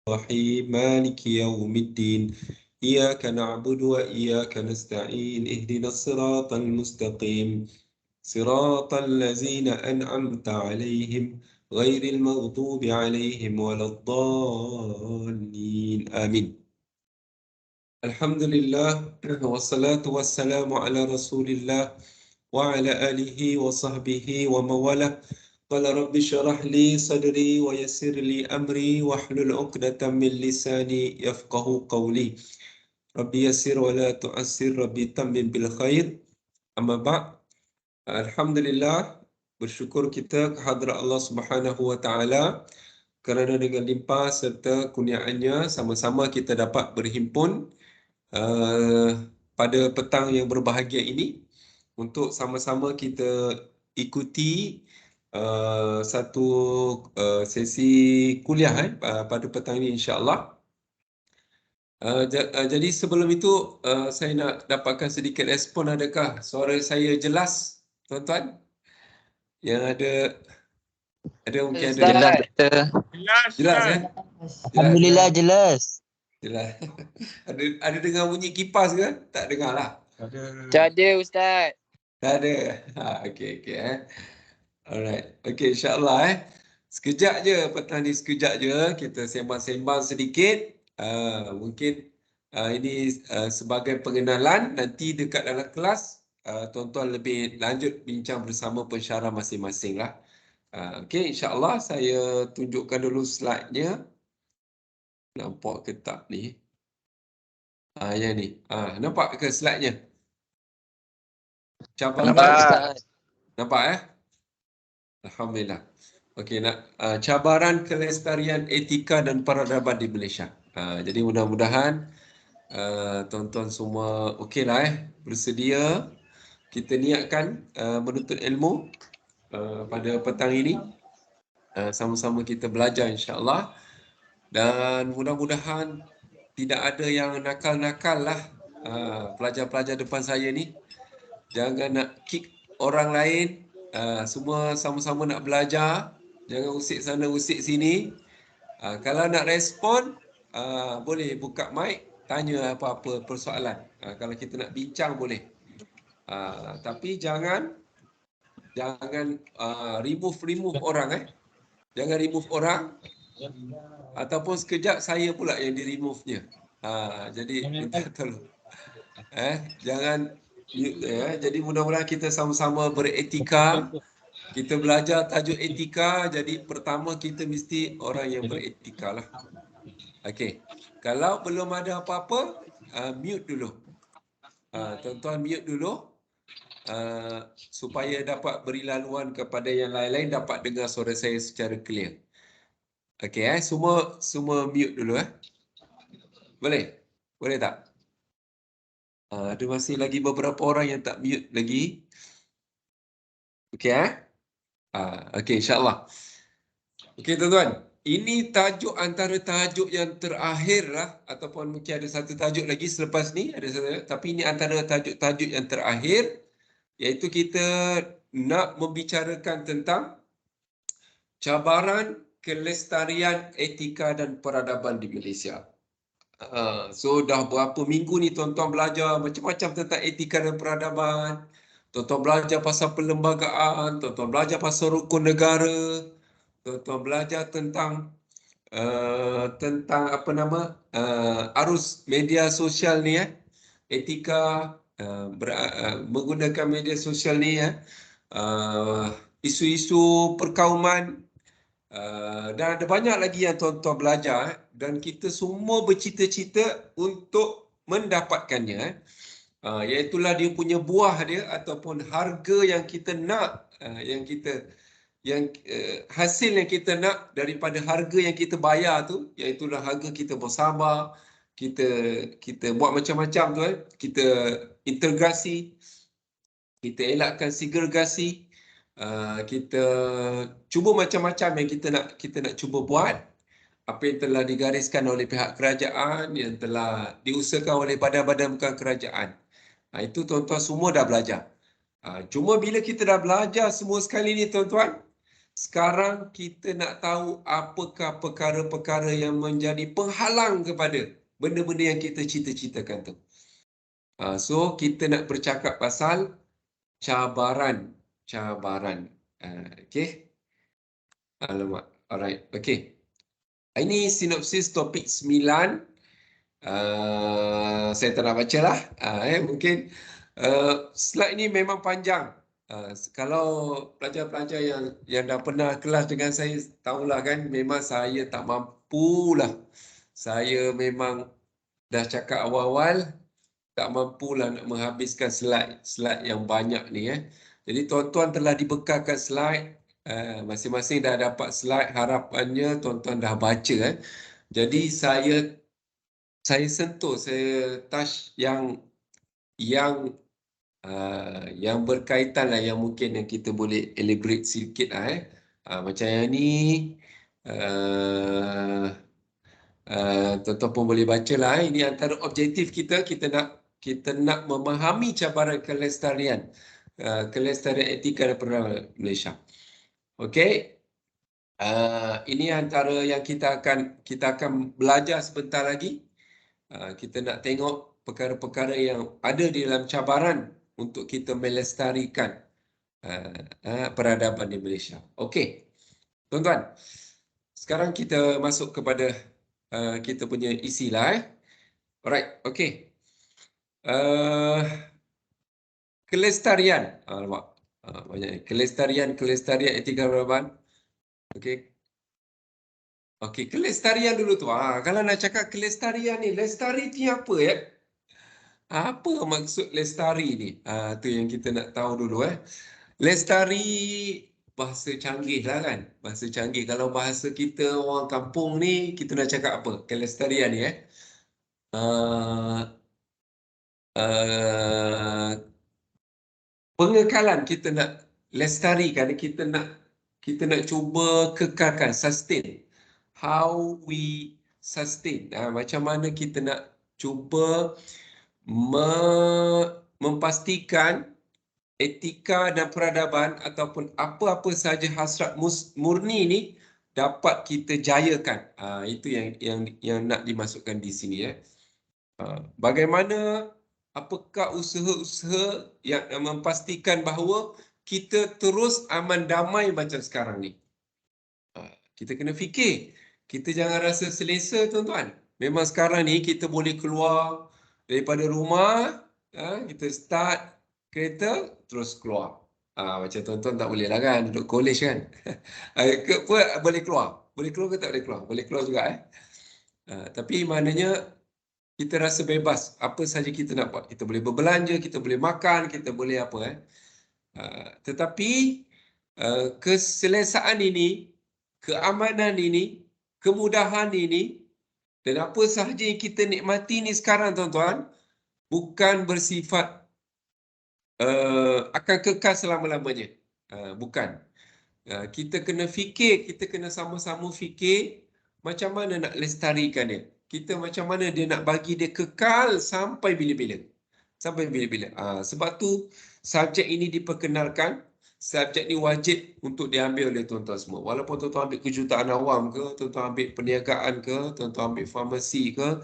الرحيم مالك يوم الدين إياك نعبد وإياك نستعين اهدنا الصراط المستقيم صراط الذين أنعمت عليهم غير المغضوب عليهم ولا الضالين آمين. الحمد لله والصلاة والسلام على رسول الله وعلى آله وصحبه ومن والاه. قال رب اشرح لي صدري ويسر لي أمري واحلل عقدة من لساني يفقه قولي. ربي يسر ولا تعسر ربي تمم بالخير. أما بعد, Alhamdulillah, bersyukur kita kehadrat Allah Subhanahu wa taala kerana dengan limpah serta kurniaannya sama-sama kita dapat berhimpun pada petang yang berbahagia ini untuk sama-sama kita ikuti satu sesi kuliah pada petang ini insya-Allah. Jadi sebelum itu saya nak dapatkan sedikit respon, adakah suara saya jelas tuan-tuan? Yang ada mungkin ada. Jelas doktor. Jelas Alhamdulillah jelas. Jelas. Ada dengar bunyi kipas ke? Tak dengar lah. Tak ada Ustaz. Tak ada. Okey. Alright. Okey, insya-Allah sekejap je petang ni, sekejap je kita sembang-sembang sedikit. Mungkin ini sebagai pengenalan, nanti dekat dalam kelas tuan-tuan lebih lanjut bincang bersama pensyarah masing-masing lah. Okey, insya-Allah saya tunjukkan dulu slide-nya. Nampak ke tak ni? Yang ni. Nampak ke slide-nya? Nampak. Nampak Alhamdulillah. Okey, cabaran kelestarian etika dan peradaban di Malaysia. Jadi mudah-mudahan tuan-tuan semua okeylah bersedia. Kita niatkan menuntut ilmu pada petang ini. Sama-sama kita belajar insya-Allah. Dan mudah-mudahan tidak ada yang nakal-nakal lah pelajar-pelajar depan saya ni. Jangan nak kick orang lain. Semua sama-sama nak belajar. Jangan usik sana usik sini. Kalau nak respon, boleh buka mic, tanya apa-apa persoalan. Kalau kita nak bincang boleh. Tapi jangan remove orang Jangan remove orang. Ataupun sekejap saya pula yang di-remove-nya. Jadi minta tolong. Jangan jadi mudah-mudahan kita sama-sama beretika. Kita belajar tajuk etika, jadi pertama kita mesti orang yang beretika lah. Okey. Kalau belum ada apa-apa, mute dulu. Tuan-tuan mute dulu supaya dapat beri laluan kepada yang lain-lain dapat dengar suara saya secara clear. Okey semua mute dulu Boleh? Boleh tak? Ada masih lagi beberapa orang yang tak mute lagi. Okey Okey, insya-Allah. Okey tuan-tuan, ini tajuk antara tajuk yang terakhir lah, ataupun mungkin ada satu tajuk lagi selepas ni, tapi ini antara tajuk-tajuk yang terakhir, iaitu kita nak membicarakan tentang cabaran kelestarian etika dan peradaban di Malaysia. So dah berapa minggu ni tuan-tuan belajar macam-macam tentang etika dan peradaban. Tuan-tuan belajar pasal perlembagaan, tuan-tuan belajar pasal rukun negara, tuan-tuan belajar tentang arus media sosial ni etika menggunakan media sosial ni isu-isu perkauman. Dan ada banyak lagi yang tuan-tuan belajar dan kita semua bercita-cita untuk mendapatkannya, iaitulah dia punya buah dia ataupun harga yang kita nak, hasil yang kita nak daripada harga yang kita bayar tu, iaitulah harga kita bersabar, kita buat macam-macam tu kita integrasi, kita elakkan segregasi. Kita cuba macam-macam yang kita nak cuba buat. Apa yang telah digariskan oleh pihak kerajaan, yang telah diusahakan oleh badan-badan bukan kerajaan. Itu tuan-tuan semua dah belajar. Cuma bila kita dah belajar semua sekali ni tuan-tuan, sekarang kita nak tahu apakah perkara-perkara yang menjadi penghalang kepada benda-benda yang kita cita-citakan tu. So, kita nak bercakap pasal cabaran. Okay. Alamak. Alright. Okay. Ini sinopsis topik 9. Saya tak nak baca lah. Mungkin slide ni memang panjang. Kalau pelajar-pelajar yang dah pernah kelas dengan saya, tahulah kan, memang saya tak mampulah. Saya memang dah cakap awal-awal, tak mampulah nak menghabiskan slide yang banyak ni. Jadi tuan-tuan telah dibekalkan slide. Masing-masing dah dapat slide. Harapannya tuan-tuan dah baca. Jadi saya sentuh, saya touch yang berkaitan lah, yang mungkin yang kita boleh elaborate sikit lah. Macam yang ni, tuan-tuan pun boleh baca lah. Ini antara objektif kita nak memahami cabaran kelestarian etika dan peradaban Malaysia. Okey. Ini antara yang kita akan belajar sebentar lagi. Kita nak tengok perkara-perkara yang ada di dalam cabaran untuk kita melestarikan peradaban di Malaysia. Okey. Tuan-tuan, sekarang kita masuk kepada kita punya isi lah. Alright, okey. Kelestarian. Banyak ni. Kelestarian etika peradaban. Okey. Okey, kelestarian dulu tu. Kalau nak cakap kelestarian ni, lestari ni apa ya? Apa maksud lestari ni? Tu yang kita nak tahu dulu. Lestari bahasa canggih lah kan? Bahasa canggih. Kalau bahasa kita orang kampung ni, kita nak cakap apa? Kelestarian ni pengekalan, kita nak lestarikan, kita nak cuba kekalkan, sustain. How we sustain. Macam mana kita nak cuba memastikan etika dan peradaban ataupun apa-apa sahaja hasrat murni ni dapat kita jayakan. Itu yang nak dimasukkan di sini. Bagaimana, apakah usaha-usaha yang memastikan bahawa kita terus aman damai macam sekarang ni? Kita kena fikir. Kita jangan rasa selesa, tuan-tuan. Memang sekarang ni kita boleh keluar daripada rumah, kita start kereta, terus keluar. Macam tuan-tuan tak boleh lah kan, duduk college kan. Boleh keluar. Boleh keluar ke tak boleh keluar? Boleh keluar juga. Tapi maknanya kita rasa bebas. Apa saja kita nak buat. Kita boleh berbelanja, kita boleh makan, kita boleh apa. Tetapi keselesaan ini, keamanan ini, kemudahan ini, dan apa sahaja yang kita nikmati ni sekarang, tuan-tuan, bukan bersifat akan kekal selama-lamanya. Bukan. Kita kena fikir, kita kena sama-sama fikir macam mana nak lestarikan dia. Kita macam mana dia nak bagi dia kekal sampai bila-bila. Sampai bila-bila. Sebab tu subjek ini diperkenalkan. Subjek ni wajib untuk diambil oleh tuan-tuan semua. Walaupun tuan-tuan ambil kejuruteraan awam ke, tuan-tuan ambil perniagaan ke, tuan-tuan ambil farmasi ke,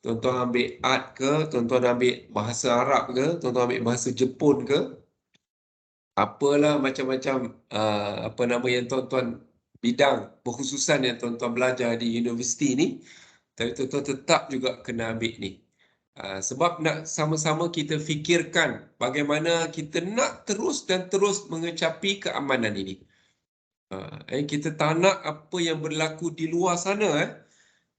tuan-tuan ambil art ke, tuan-tuan ambil bahasa Arab ke, tuan-tuan ambil bahasa Jepun ke, apalah macam-macam apa nama yang tuan-tuan bidang berkhususan yang tuan-tuan belajar di universiti ni, tapi tuan-tuan tetap juga kena ambil ni. Sebab nak sama-sama kita fikirkan bagaimana kita nak terus dan terus mengecapi keamanan ini. Kita tak nak apa yang berlaku di luar sana.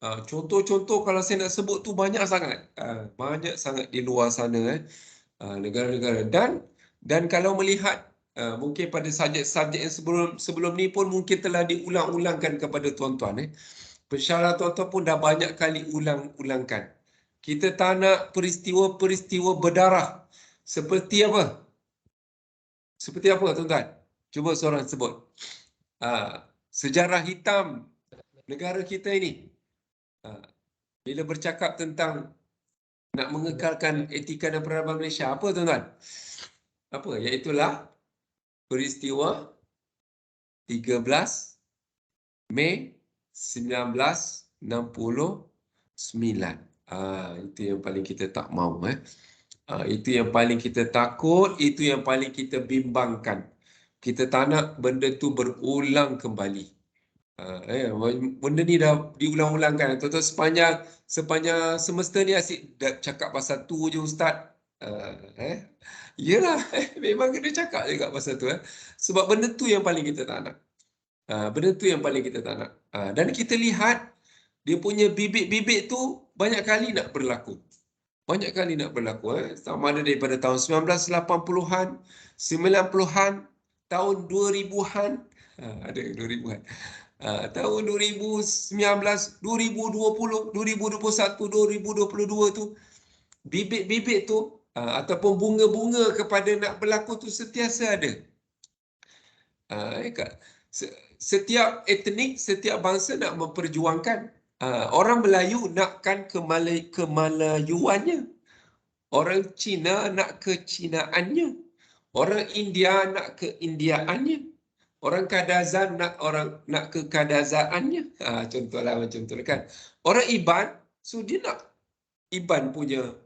Contoh-contoh kalau saya nak sebut tu banyak sangat. Banyak sangat di luar sana. Negara-negara. Dan kalau melihat mungkin pada subjek-subjek yang sebelum ni pun mungkin telah diulang-ulangkan kepada tuan-tuan. Pensyarah tuan-tuan pun dah banyak kali ulang-ulangkan. Kita tak nak peristiwa-peristiwa berdarah. Seperti apa? Seperti apa, tuan-tuan? Cuba seorang sebut. Sejarah hitam negara kita ini. Bila bercakap tentang nak mengekalkan etika dan peradaban Malaysia, apa, tuan-tuan? Apa? Iaitulah peristiwa 13 Mei 1969. Itu yang paling kita tak mahu. Itu yang paling kita takut, itu yang paling kita bimbangkan. Kita tak nak benda tu berulang kembali. Benda ni dah diulang-ulangkan. Tuan-tuan sepanjang semesta ni asyik dah cakap pasal tu je Ustaz. Yelah, memang kena cakap juga pasal tu. Sebab benda tu yang paling kita tak nak. Benda tu yang paling kita tak nak. Dan kita lihat dia punya bibit-bibit tu banyak kali nak berlaku. Banyak kali nak berlaku. Sama ada daripada tahun 1980-an, 90-an, tahun 2000-an. Ada 2000-an. Tahun 2019, 2020, 2021, 2022 tu, bibit-bibit tu ataupun bunga-bunga kepada nak berlaku tu sentiasa ada. Setiap etnik, setiap bangsa nak memperjuangkan. Orang Melayu nakkan Kemalayuannya. Orang Cina nak kecinaannya. Orang India nak keindiaannya. Orang Kadazan nak kekadazaannya. Contohlah macam tu kan. Orang Iban, so dia nak Iban punya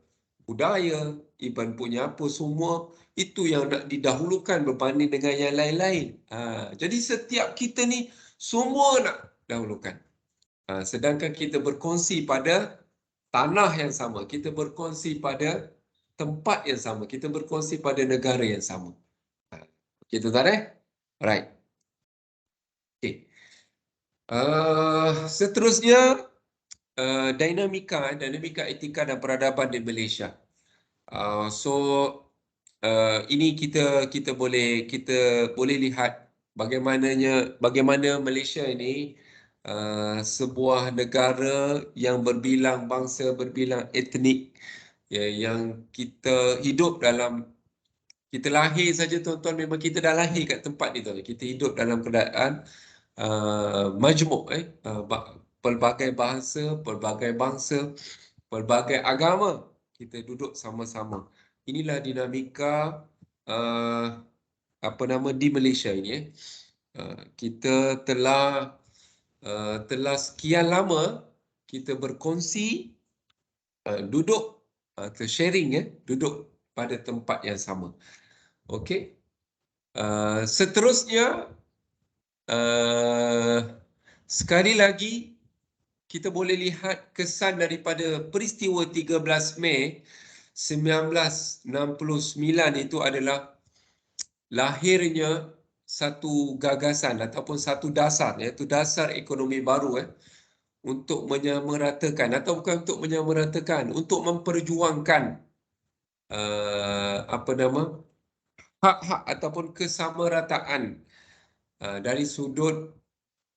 budaya, Iban punya apa semua, itu yang nak didahulukan berbanding dengan yang lain-lain. Jadi setiap kita ni semua nak dahulukan. Sedangkan kita berkongsi pada tanah yang sama, kita berkongsi pada tempat yang sama, kita berkongsi pada negara yang sama. Gitu tak? Right. Okay. Seterusnya, dinamika etika dan peradaban di Malaysia. Ini kita boleh lihat bagaimana Malaysia ini sebuah negara yang berbilang bangsa, berbilang etnik, yang kita hidup dalam, kita lahir saja tuan-tuan, memang kita dah lahir kat tempat ni tuan. Kita hidup dalam keadaan majmuk, pelbagai bahasa, pelbagai bangsa, pelbagai agama, kita duduk sama-sama. Inilah dinamika di Malaysia ini. Kita telah sekian lama kita berkongsi, duduk sharing, duduk pada tempat yang sama. Okey. Seterusnya, sekali lagi kita boleh lihat kesan daripada peristiwa 13 Mei 1969 itu adalah lahirnya satu gagasan ataupun satu dasar, iaitu dasar ekonomi baru untuk menyamaratakan, atau bukan untuk menyamaratakan, untuk memperjuangkan hak-hak ataupun kesamarataan dari sudut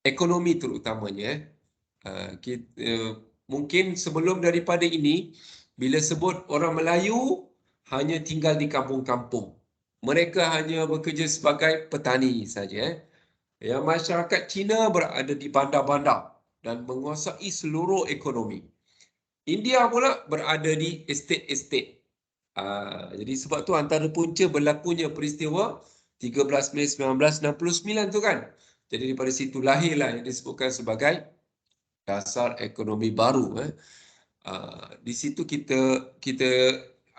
ekonomi terutamanya. Mungkin sebelum daripada ini, bila sebut orang Melayu hanya tinggal di kampung-kampung, mereka hanya bekerja sebagai petani saja. Yang masyarakat Cina berada di bandar-bandar dan menguasai seluruh ekonomi. India pula berada di estate-estate. Jadi sebab tu antara punca berlakunya peristiwa 13 Mei 1969 tu kan. Jadi daripada situ lahirlah yang disebutkan sebagai dasar ekonomi baru. Di situ kita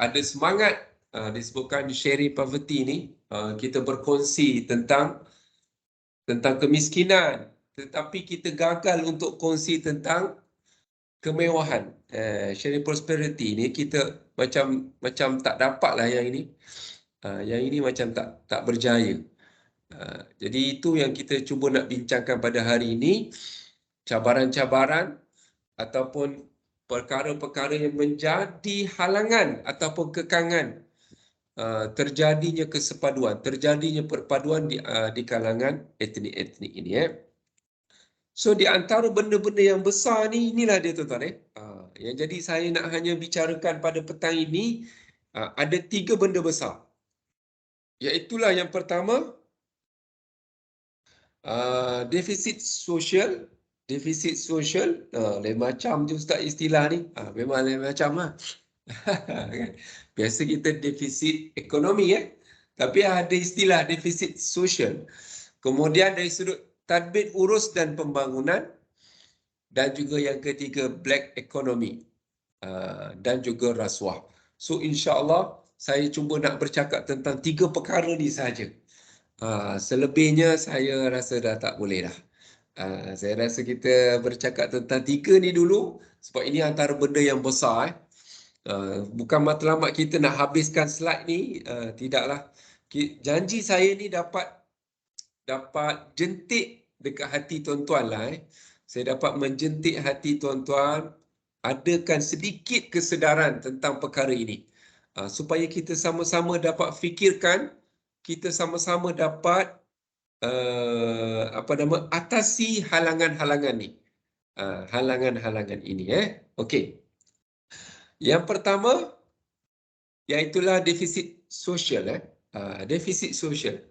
ada semangat disebutkan sharing poverty ni. Kita berkongsi tentang kemiskinan, tetapi kita gagal untuk kongsi tentang kemewahan. Sharing prosperity ni kita macam tak dapatlah yang ini. Yang ini macam tak berjaya. Jadi itu yang kita cuba nak bincangkan pada hari ini. Cabaran-cabaran ataupun perkara-perkara yang menjadi halangan ataupun kekangan terjadinya kesepaduan, terjadinya perpaduan di kalangan etnik-etnik ini. So di antara benda-benda yang besar ni, inilah dia tuan-tuan. Yang jadi saya nak hanya bicarakan pada petang ini, ada 3 benda besar. Iaitulah yang pertama, defisit sosial. Defisit sosial, lain macam je Ustaz istilah ni. Memang lain macam lah. Biasa kita defisit ekonomi tapi ada istilah defisit sosial. Kemudian dari sudut tadbir urus dan pembangunan, dan juga yang ketiga black economy dan juga rasuah. So insya-Allah saya cuba nak bercakap tentang 3 perkara ni saja. Selebihnya saya rasa dah tak boleh dah. Saya rasa kita bercakap tentang 3 ni dulu sebab ini antara benda yang besar. Bukan matlamat kita nak habiskan slide ni, tidaklah. Janji saya ni dapat jentik dekat hati tuan-tuan lah. Saya dapat menjentik hati tuan-tuan, adakan sedikit kesedaran tentang perkara ini. Supaya kita sama-sama dapat fikirkan, kita sama-sama dapat atasi halangan-halangan ni. Halangan-halangan ini. Okey. Yang pertama, iaitulah defisit sosial. Defisit sosial.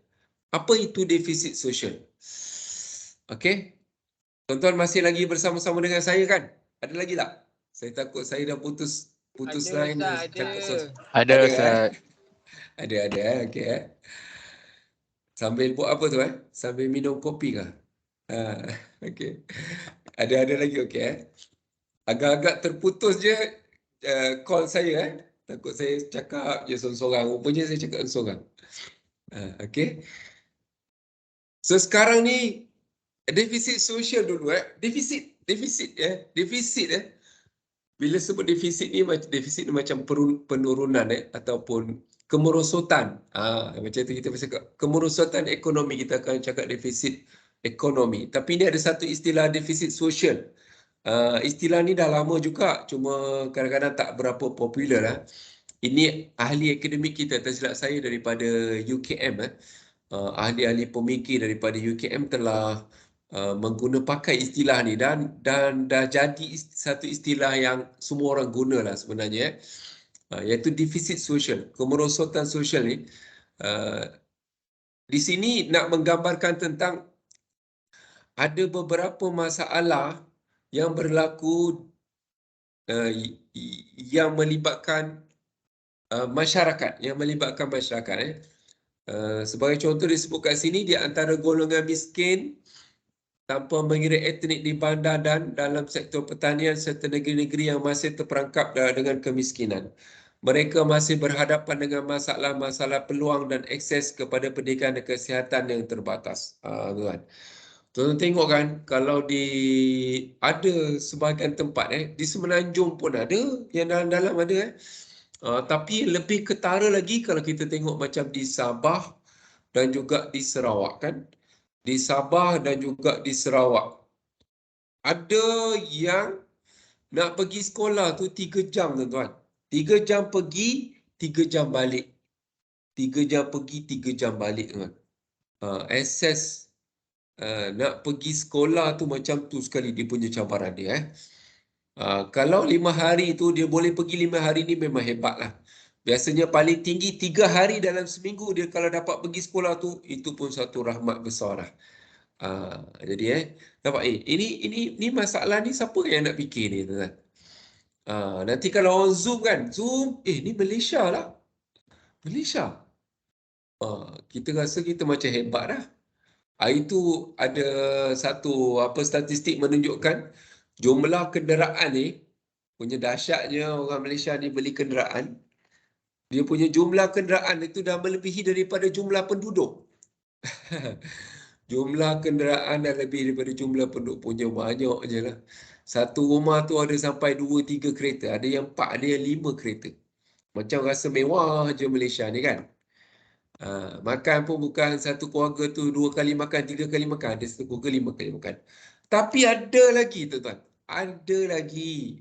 Apa itu defisit sosial? Okey. Tuan-tuan masih lagi bersama-sama dengan saya kan? Ada lagi tak? Saya takut saya dah putus line. Ada Ustaz. Ada. Okey. Sambil buat apa tu? Sambil minum kopi kah? Okey. Ada lagi okey. Agak-agak terputus je call saya. Takut saya cakap je seorang-seorang. Rupanya saya cakap seorang. Okey. So sekarang ni defisit sosial dulu. Defisit. Bila sebut defisit ni macam penurunan ataupun kemerosotan. Macam tu kita cakap kemerosotan ekonomi, kita akan cakap defisit ekonomi. Tapi ini ada satu istilah defisit sosial. Istilah ni dah lama juga, cuma kadang-kadang tak berapa popular lah. Ini ahli akademik kita, tersilap saya, daripada UKM. Ahli-ahli pemikir daripada UKM telah pakai istilah ni dan dah jadi satu istilah yang semua orang guna lah sebenarnya, iaitu defisit sosial, kemerosotan sosial ni. Di sini nak menggambarkan tentang ada beberapa masalah yang berlaku yang melibatkan masyarakat, sebagai contoh disebut kat sini, di antara golongan miskin tanpa mengira etnik di bandar dan dalam sektor pertanian serta negeri-negeri yang masih terperangkap dengan kemiskinan. Mereka masih berhadapan dengan masalah-masalah peluang dan akses kepada pendidikan dan kesihatan yang terbatas. Tuan-tuan tengok kan, kalau ada sebahagian tempat, di Semenanjung pun ada, yang dalam-dalam ada. Tapi lebih ketara lagi kalau kita tengok macam di Sabah dan juga di Sarawak kan. Di Sabah dan juga di Sarawak, ada yang nak pergi sekolah tu 3 jam tuan-tuan. 3 jam pergi, 3 jam balik. 3 jam pergi, 3 jam balik tuan. Akses nak pergi sekolah tu macam tu sekali dia punya cabaran dia. Kalau 5 hari tu dia boleh pergi 5 hari ni memang hebat lah. Biasanya paling tinggi 3 hari dalam seminggu dia kalau dapat pergi sekolah tu, itu pun satu rahmat besar lah. Jadi nampak ini masalah ni siapa yang nak fikir ni tuan-tuan? Nanti kalau on Zoom kan, ni Malaysia lah. Malaysia. Kita rasa kita macam hebat dah. Itu ada satu statistik menunjukkan jumlah kenderaan ni, punya dahsyatnya orang Malaysia ni beli kenderaan. Dia punya jumlah kenderaan itu dah melebihi daripada jumlah penduduk. Jumlah kenderaan dah lebih daripada jumlah penduduk, punya banyak je lah. Satu rumah tu ada sampai 2-3 kereta. Ada yang 4, ada yang 5 kereta. Macam rasa mewah je Malaysia ni kan. Makan pun bukan satu keluarga tu 2 kali makan, 3 kali makan. Ada satu keluarga 5 kali makan. Tapi ada lagi tuan-tuan. Ada lagi.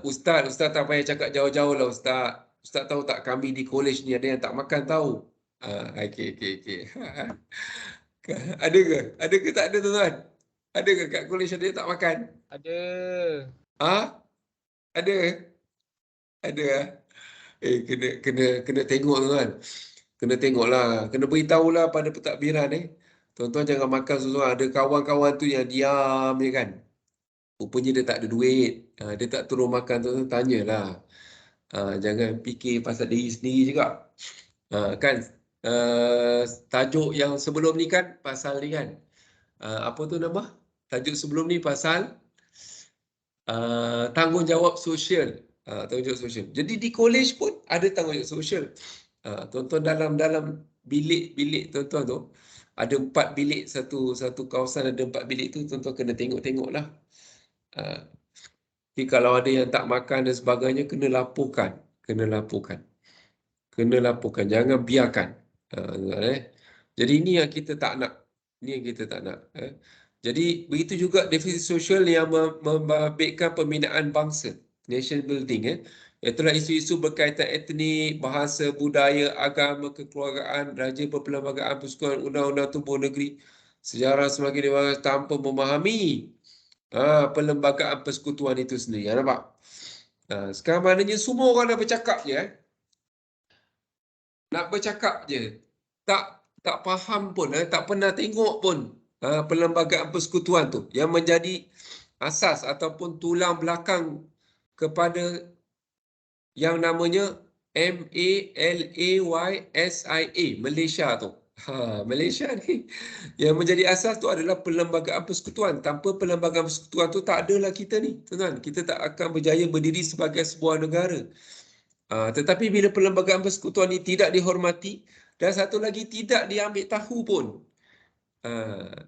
Ustaz tak payah cakap jauh-jauh lah Ustaz. Ustaz tahu tak, kami di college ni ada yang tak makan tahu. Okey. Ada ke? Ada ke tak ada tuan-tuan? Ada ke kat college ada yang tak makan? Ada. Ada? Ada. Kena tengok tuan-tuan. Kena tengoklah. Kena beritahulah pada pentadbiran Tuan-tuan jangan makan sesuatu. Ada kawan-kawan tu yang diam je kan. Rupanya dia tak ada duit. Dia tak turun makan, tuan-tuan tanyalah. Jangan fikir pasal diri sendiri juga. Kan? tajuk yang sebelum ni kan pasal ni kan. Apa tu nama? Tajuk sebelum ni pasal tanggungjawab sosial. Tanggungjawab sosial. Jadi di college pun ada tanggungjawab sosial. Tuan-tuan dalam bilik-bilik tuan-tuan tu ada 4 bilik, satu kawasan ada 4 bilik tu, tuan-tuan kena tengok-tengok lah. Jadi kalau ada yang tak makan dan sebagainya, kena laporkan. Jangan biarkan. Jadi ini yang kita tak nak. Jadi begitu juga defisit sosial yang membabitkan pembinaan bangsa, nation building. Itulah isu-isu berkaitan etnik, bahasa, budaya, agama, kekeluargaan, raja perperlembagaan, persekutuan, undang-undang tubuh negeri, sejarah semakin dewasa tanpa memahami perlembagaan persekutuan itu sendiri. Nampak? Sekarang maknanya semua orang dah bercakap je. Nak bercakap je. Tak faham pun, tak pernah tengok pun perlembagaan persekutuan tu yang menjadi asas ataupun tulang belakang kepada yang namanya MALAYSIA, Malaysia tu. Malaysia ni yang menjadi asas tu adalah perlembagaan persekutuan. Tanpa perlembagaan persekutuan tu tak adalah kita ni, tuan-tuan. Kita tak akan berjaya berdiri sebagai sebuah negara. Tetapi bila perlembagaan persekutuan ini tidak dihormati dan satu lagi tidak diambil tahu pun,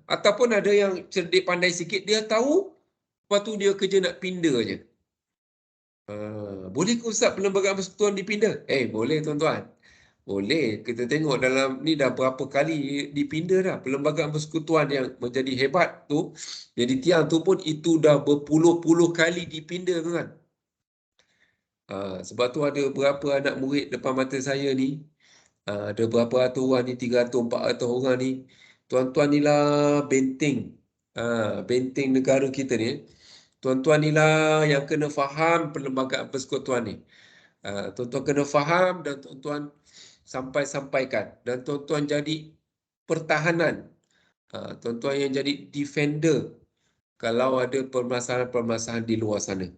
ataupun ada yang cerdik pandai sikit, dia tahu, lepas tu dia kerja nak pindah je. Boleh ke Ustaz perlembagaan persekutuan dipindah? Boleh tuan-tuan. Boleh. Kita tengok dalam ni dah berapa kali dipindah dah. Perlembagaan persekutuan yang menjadi hebat tu, jadi tiang tu pun itu dah berpuluh-puluh kali dipindah, tuan-tuan. Sebab tu ada berapa anak murid depan mata saya ni, ada berapa ratus orang ni, 300-400 orang ni, tuan-tuan ni lah benteng, benteng negara kita ni. Tuan-tuan ni lah yang kena faham perlembagaan persekutuan ni. Tuan-tuan kena faham dan tuan-tuan sampaikan. Dan tuan-tuan jadi pertahanan. Tuan-tuan yang jadi defender kalau ada permasalahan-permasalahan di luar sana.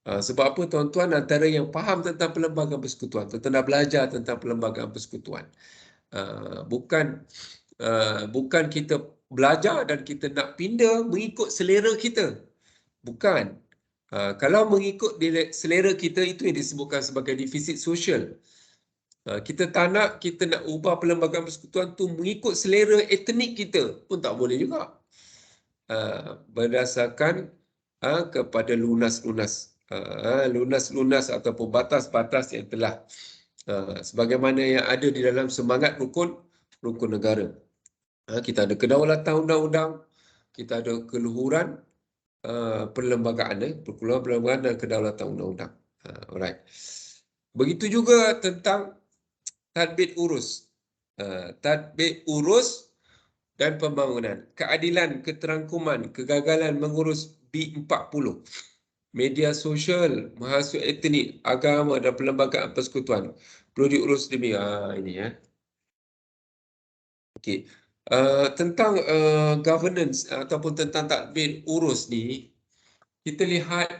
Sebab apa tuan-tuan, antara yang faham tentang perlembagaan persekutuan, tuan-tuan dah belajar tentang perlembagaan persekutuan. Bukan kita belajar dan kita nak pindah mengikut selera kita. Bukan. Kalau mengikut selera kita, itu yang disebutkan sebagai defisit sosial. Kita tak nak, kita nak ubah perlembagaan persekutuan tu mengikut selera etnik kita pun tak boleh juga. Berdasarkan kepada lunas-lunas ataupun batas-batas yang telah sebagaimana yang ada di dalam semangat rukun negara. Kita ada kedaulatan undang-undang, kita ada keluhuran perlembagaan dan kedaulatan undang-undang. Alright. Begitu juga tentang tadbir urus. Tadbir urus dan pembangunan, keadilan, keterangkuman, kegagalan mengurus B40, media sosial, mahasiswa etnik, agama dan perlembagaan persekutuan perlu diurus demikian. Ini ya. Okey. Tentang governance ataupun tentang tadbir urus ni, kita lihat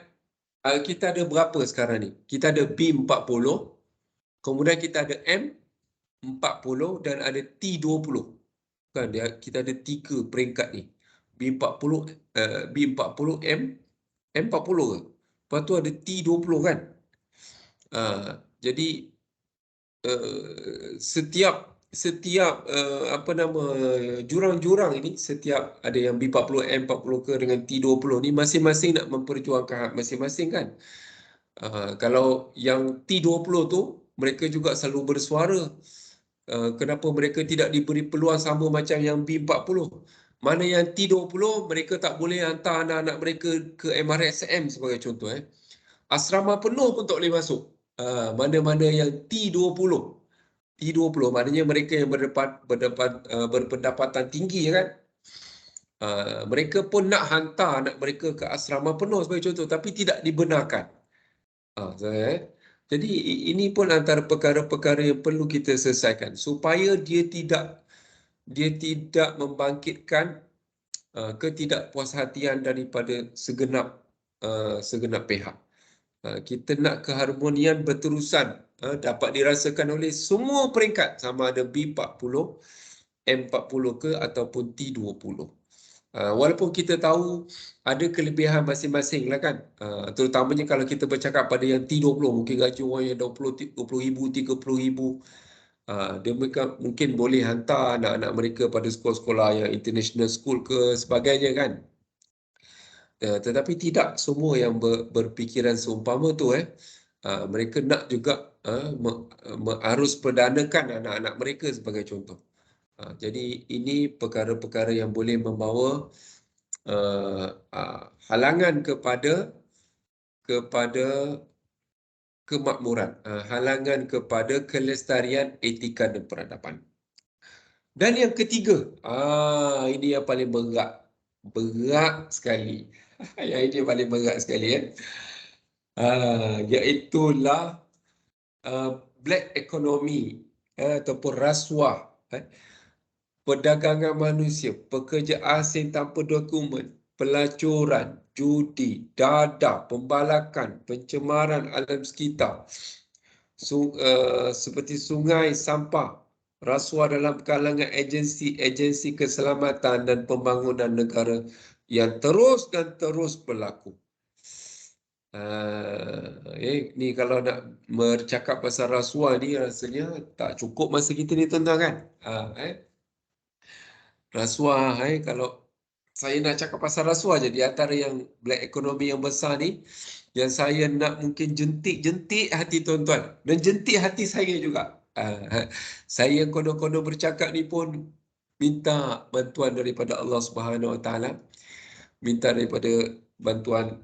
kita ada berapa sekarang ni? Kita ada B40, kemudian kita ada M40 dan ada T20. Kan kita ada 3 peringkat ni. B40, M40 ke? Lepas tu ada T20 kan? Jadi setiap jurang-jurang ini, setiap ada yang B40, M40 ke dengan T20 ni, masing-masing nak memperjuangkan hak masing-masing kan. Kalau yang T20 tu, mereka juga selalu bersuara. Kenapa mereka tidak diberi peluang sama macam yang B40? Mana yang T20, mereka tak boleh hantar anak-anak mereka ke MRSM sebagai contoh. Asrama penuh pun tak boleh masuk. Mana-mana yang T20 maknanya mereka yang berpendapatan tinggi kan. Mereka pun nak hantar anak mereka ke asrama penuh sebagai contoh, tapi tidak dibenarkan. Jadi ini pun antara perkara-perkara yang perlu kita selesaikan supaya dia tidak membangkitkan ketidakpuashatian daripada segenap pihak. Kita nak keharmonian berterusan dapat dirasakan oleh semua peringkat, sama ada B40, M40 ke ataupun T20. Walaupun kita tahu ada kelebihan masing-masing lah kan. Terutamanya kalau kita bercakap pada yang T20, mungkin gaji orang yang 20,000, 30,000. Dia mungkin boleh hantar anak-anak mereka pada sekolah-sekolah yang international school ke sebagainya kan. Tetapi tidak semua yang berfikiran seumpama tu mereka nak juga harus perdanakan anak-anak mereka sebagai contoh. Jadi ini perkara-perkara yang boleh membawa halangan kepada kemakmuran, halangan kepada kelestarian etika dan peradaban. Dan yang ketiga, ini yang paling berat sekali. Yang ini paling berat sekali iaitulah black economy ataupun rasuah, perdagangan manusia, pekerja asing tanpa dokumen, pelacuran, judi, dadah, pembalakan, pencemaran alam sekitar, seperti sungai, sampah, rasuah dalam kalangan agensi keselamatan dan pembangunan negara yang terus dan terus berlaku. Ni kalau nak bercakap pasal rasuah ni rasanya tak cukup masa kita ni tuan-tuan kan. Rasuah, kalau saya nak cakap pasal rasuah je, di antara yang black economy yang besar ni, yang saya nak mungkin jentik hati tuan-tuan dan jentik hati saya juga. Saya kono-kono bercakap ni pun minta bantuan daripada Allah Subhanahu Wa Taala, minta daripada bantuan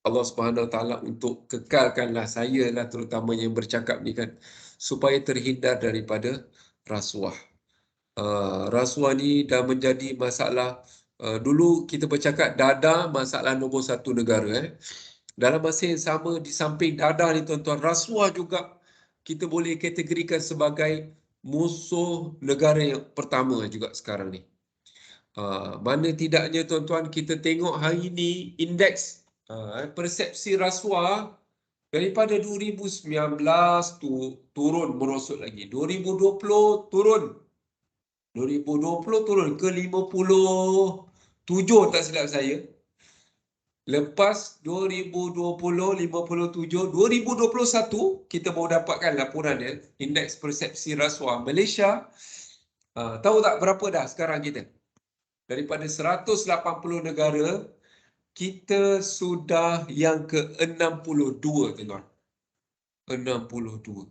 Allah Subhanahu Wa Taala untuk kekalkanlah saya lah terutamanya yang bercakap ni kan, supaya terhindar daripada rasuah. Rasuah ni dah menjadi masalah. Dulu kita bercakap dadah masalah nombor satu negara. Dalam masa yang sama, di samping dadah ni tuan-tuan, rasuah juga kita boleh kategorikan sebagai musuh negara yang pertama juga sekarang ni. Mana tidaknya tuan-tuan, kita tengok hari ni indeks persepsi rasuah daripada 2019 turun merosot lagi. 2020 turun. 2020 turun ke 57 tak silap saya. Lepas 2020 57, 2021 kita baru dapatkan laporan dia, indeks persepsi rasuah Malaysia. Tahu tak berapa dah sekarang kita? Daripada 180 negara, kita sudah yang ke-62 tuan-tuan. 62.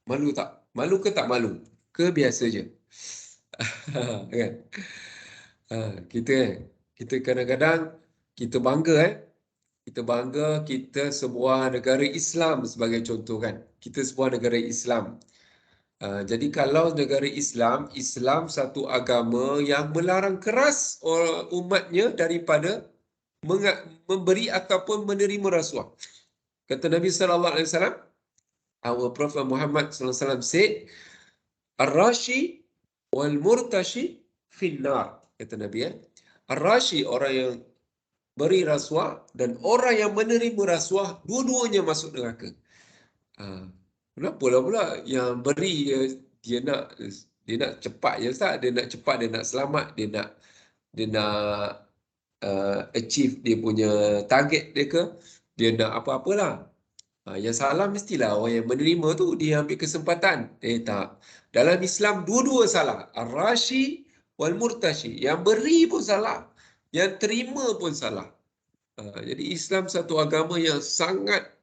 Malu tak? Malu ke tak malu? Ke biasa je? Kan? Kita kadang-kadang kita bangga kita bangga kita sebuah negara Islam sebagai contoh kan. Kita sebuah negara Islam. Jadi kalau negara Islam satu agama yang melarang keras umatnya daripada memberi ataupun menerima rasuah. Kata Nabi sallallahu alaihi wasallam, our Prophet Muhammad sallallahu alaihi wasallam said, ar-rashi wal murtashi finnar. Kata Nabi ar-rashi, orang yang beri rasuah, dan orang yang menerima rasuah, dua-duanya masuk neraka. Kenapa lah pula yang beri dia nak cepat je Ustaz, dia nak cepat, dia nak selamat, dia nak achieve dia punya target dia ke, dia nak apa-apalah. Yang salah mestilah orang yang menerima tu, dia ambil kesempatan. Tak. Dalam Islam dua-dua salah. Ar-rashi wal murtashi. Yang beri pun salah, yang terima pun salah. Jadi Islam satu agama yang sangat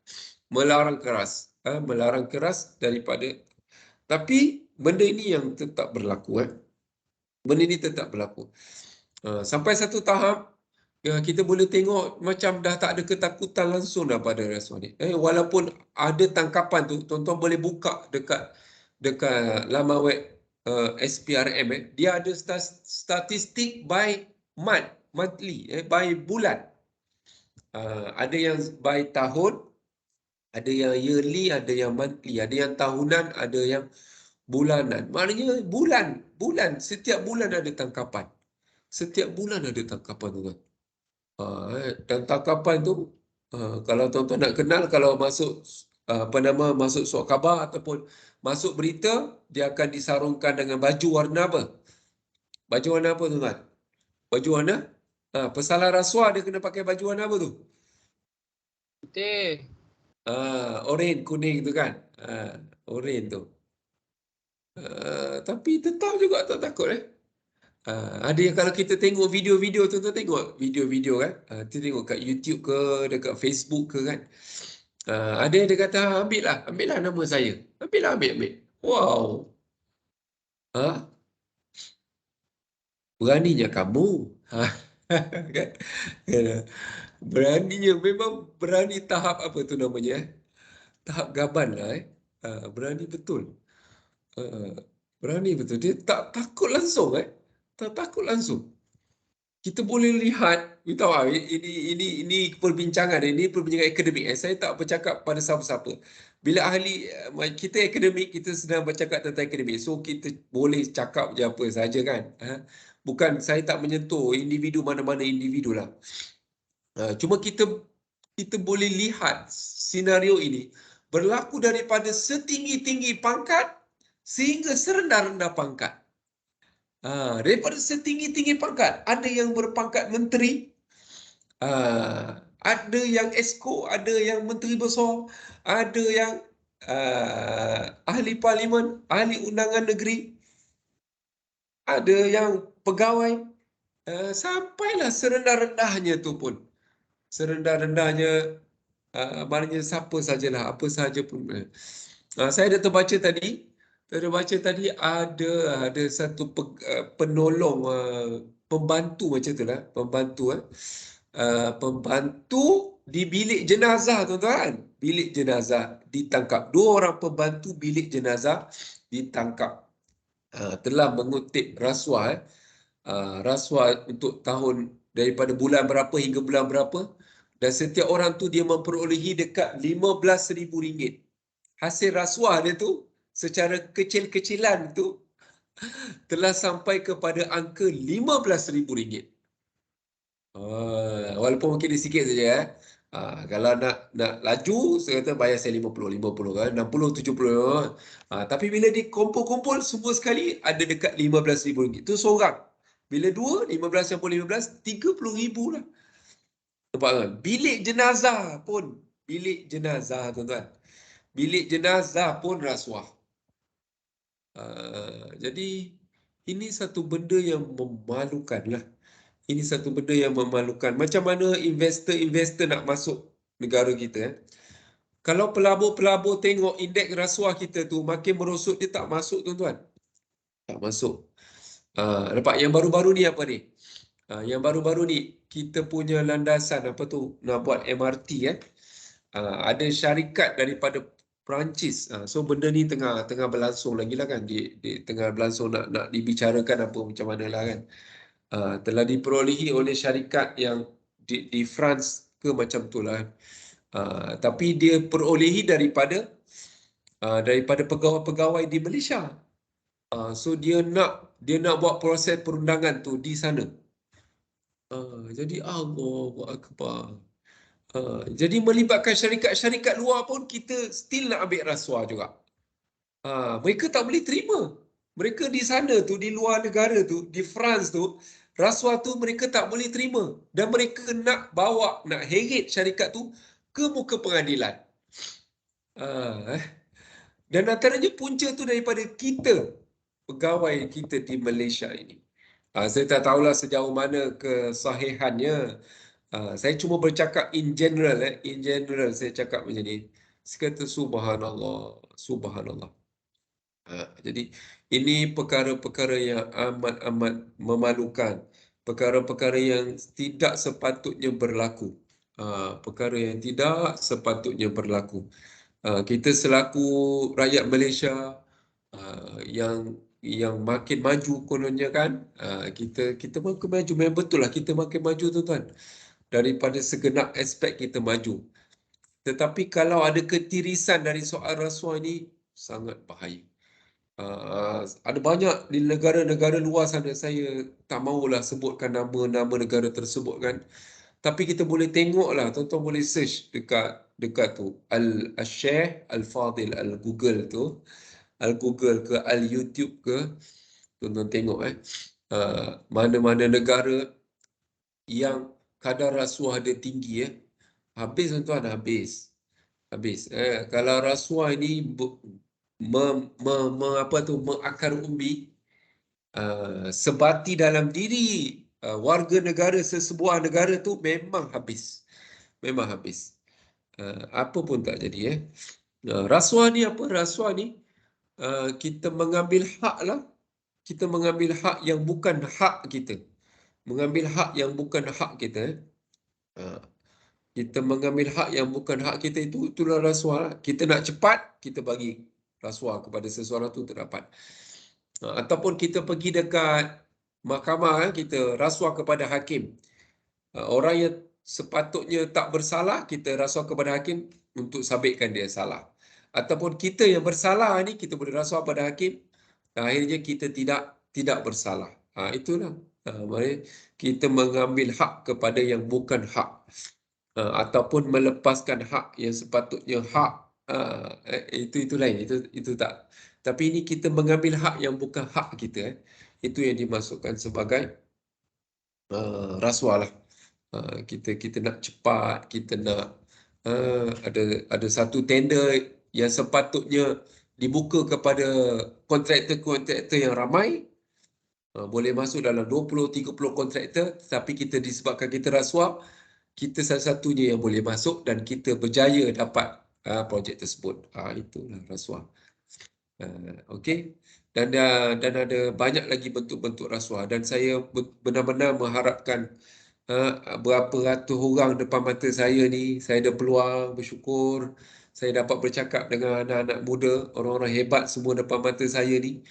melarang keras. Melarang keras daripada. Tapi benda ini yang tetap berlaku. Benda ini tetap berlaku. Sampai satu tahap, kita boleh tengok macam dah tak ada ketakutan langsung dah pada rasuah ni. Walaupun ada tangkapan tu, tuan-tuan boleh buka dekat laman web SPRM. Dia ada statistik by monthly, by bulan. Ada yang by tahun, ada yang yearly, ada yang monthly, ada yang tahunan, ada yang bulanan. Maknanya bulan, setiap bulan ada tangkapan. Setiap bulan ada tangkapan tu kan. Dan tangkapan tu Kalau tuan-tuan nak kenal, kalau masuk masuk surat khabar ataupun masuk berita, dia akan disarungkan dengan baju warna apa? Baju warna apa tuan-tuan? Baju warna pesalah rasuah dia kena pakai baju warna apa tu? Putih. Oren, kuning tu kan. Oren tu. Tapi tetap juga tak takut ada yang kalau kita tengok video-video tu, tengok video-video kan. Kita tengok kat YouTube ke, dekat Facebook ke kan. Ada yang dia kata, ambil lah nama saya. Ambil. Wow. Beraninya kamu. Kan? Beraninya, memang berani tahap apa tu namanya. Tahap gaban lah berani betul. Berani betul. Dia tak takut langsung Tak takut langsung. Kita boleh lihat, you tahu ini perbincangan akademik. Saya tak bercakap pada siapa-siapa. Bila ahli kita akademik, kita sedang bercakap tentang akademik. So kita boleh cakap je apa saja kan. Bukan, saya tak menyentuh individu mana-mana individu lah. Cuma kita boleh lihat senario ini berlaku daripada setinggi-tinggi pangkat sehingga serendah-rendah pangkat. Daripada setinggi-tinggi pangkat, ada yang berpangkat menteri, ada yang esko, ada yang menteri besar, ada yang ahli parlimen, ahli undangan negeri, ada yang pegawai, sampailah serendah-rendahnya tu pun. Serendah-rendahnya, maknanya siapa sajalah, apa saja pun. Saya dah terbaca tadi, ada satu penolong, pembantu macam tu lah, pembantu di bilik jenazah tuan-tuan. Bilik jenazah ditangkap. 2 orang pembantu bilik jenazah ditangkap. Telah mengutip rasuah. Rasuah untuk tahun daripada bulan berapa hingga bulan berapa. Dan setiap orang tu dia memperolehi dekat RM15,000. Hasil rasuah dia tu secara kecil-kecilan tu telah sampai kepada angka RM15,000. Walaupun mungkin dia sikit saja kalau nak laju, saya kata bayar saya 50 kan, 60, 70. Tapi bila dikumpul-kumpul semua sekali ada dekat RM15,000. Itu seorang. Bila 2, 15 campur 15, RM30,000 lah. Nampak kan? Bilik jenazah pun. Bilik jenazah tuan-tuan. Bilik jenazah pun rasuah. Jadi ini satu benda yang memalukan lah. Ini satu benda yang memalukan. Macam mana investor nak masuk negara kita. Kalau pelabur-pelabur tengok indeks rasuah kita tu makin merosot, dia tak masuk tuan-tuan. Tak masuk. Nampak yang baru-baru ni apa ni? Yang baru-baru ni kita punya landasan apa tu? Nak buat MRT ada syarikat daripada Perancis. So benda ni tengah berlangsung lagi lah kan. Di tengah berlangsung nak dibicarakan apa macam mana lah kan. Telah diperolehi oleh syarikat yang di France ke macam tu lah. Tapi dia perolehi daripada pegawai-pegawai di Malaysia. So dia nak buat proses perundangan tu di sana. Jadi Allahu Akbar. Jadi melibatkan syarikat-syarikat luar pun kita still nak ambil rasuah juga. Mereka tak boleh terima. Mereka di sana tu, di luar negara tu, di France tu, rasuah tu mereka tak boleh terima. Dan mereka nak bawa, nak heret syarikat tu ke muka pengadilan. Dan antaranya punca tu daripada kita, pegawai kita di Malaysia ini. Saya tak tahulah sejauh mana kesahihannya. Saya cuma bercakap in general. In general saya cakap macam ni. Saya kata subhanallah. Subhanallah. Jadi ini perkara-perkara yang amat-amat memalukan. Perkara-perkara yang tidak sepatutnya berlaku. Perkara yang tidak sepatutnya berlaku. Kita selaku rakyat Malaysia yang makin maju kononnya kan, kita makin maju. Memang betul lah kita makin maju tuan-tuan. Daripada segenap aspek kita maju. Tetapi kalau ada ketirisan dari soal rasuah ini, sangat bahaya. Ada banyak di negara-negara luar sana, saya tak mahulah sebutkan nama-nama negara tersebut kan. Tapi kita boleh tengok lah, tuan-tuan boleh search dekat tu Al-Sheikh Al-Fadil Al-Google tu, Al-Google ke Al-YouTube ke, tuan-tuan tengok mana-mana negara yang kadar rasuah dia tinggi habis tuan-tuan, habis. Kalau rasuah ini mengakar umbi, sebati dalam diri warga negara sesebuah negara tu memang habis. Apa pun tak jadi rasuah ni apa? Rasuah ni kita mengambil hak lah. Kita mengambil hak yang bukan hak kita. Mengambil hak yang bukan hak kita. Kita mengambil hak yang bukan hak kita, itulah rasuah lah. Kita nak cepat, kita bagi rasuah kepada seseorang tu terdapat. Ataupun kita pergi dekat mahkamah, kita rasuah kepada hakim. Orang yang sepatutnya tak bersalah, kita rasuah kepada hakim untuk sabitkan dia salah. Ataupun kita yang bersalah ni, kita boleh rasuah pada hakim, akhirnya kita tidak bersalah. Itulah. Kita mengambil hak kepada yang bukan hak. Ataupun melepaskan hak yang sepatutnya hak, itu lain, itu tak. Tapi ini kita mengambil hak yang bukan hak kita, itu yang dimasukkan sebagai rasuah lah. Kita nak cepat, kita nak ada satu tender yang sepatutnya dibuka kepada kontraktor-kontraktor yang ramai, boleh masuk dalam 20-30 kontraktor, tapi kita disebabkan kita rasuah, kita salah-satunya yang boleh masuk dan kita berjaya dapat projek tersebut. Itulah rasuah. Okey. Dan ada banyak lagi bentuk-bentuk rasuah, dan saya benar-benar mengharapkan berapa ratus orang depan mata saya ni, saya ada peluang, bersyukur saya dapat bercakap dengan anak-anak muda, orang-orang hebat semua depan mata saya ni.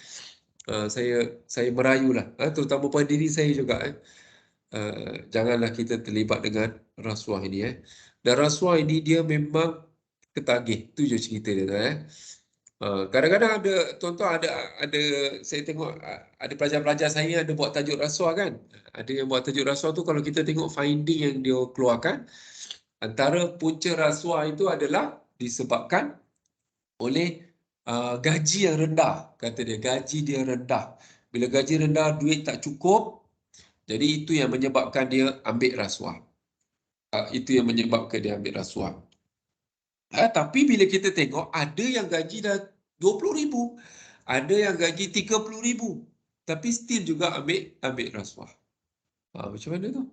Saya merayulah, terutama pada diri saya juga. Janganlah kita terlibat dengan rasuah ini. Dan rasuah ini dia memang ketagih. Itu je cerita dia. Kadang-kadang ada, tuan-tuan ada saya tengok ada pelajar-pelajar saya ada buat tajuk rasuah kan. Ada yang buat tajuk rasuah tu, kalau kita tengok finding yang dia keluarkan, antara punca rasuah itu adalah disebabkan oleh gaji yang rendah. Kata dia, gaji dia rendah. Bila gaji rendah, duit tak cukup, jadi itu yang menyebabkan dia ambil rasuah. Itu yang menyebabkan dia ambil rasuah. Tapi bila kita tengok, ada yang gaji dah 20,000, ada yang gaji 30,000, tapi still juga ambil rasuah. Macam mana tu?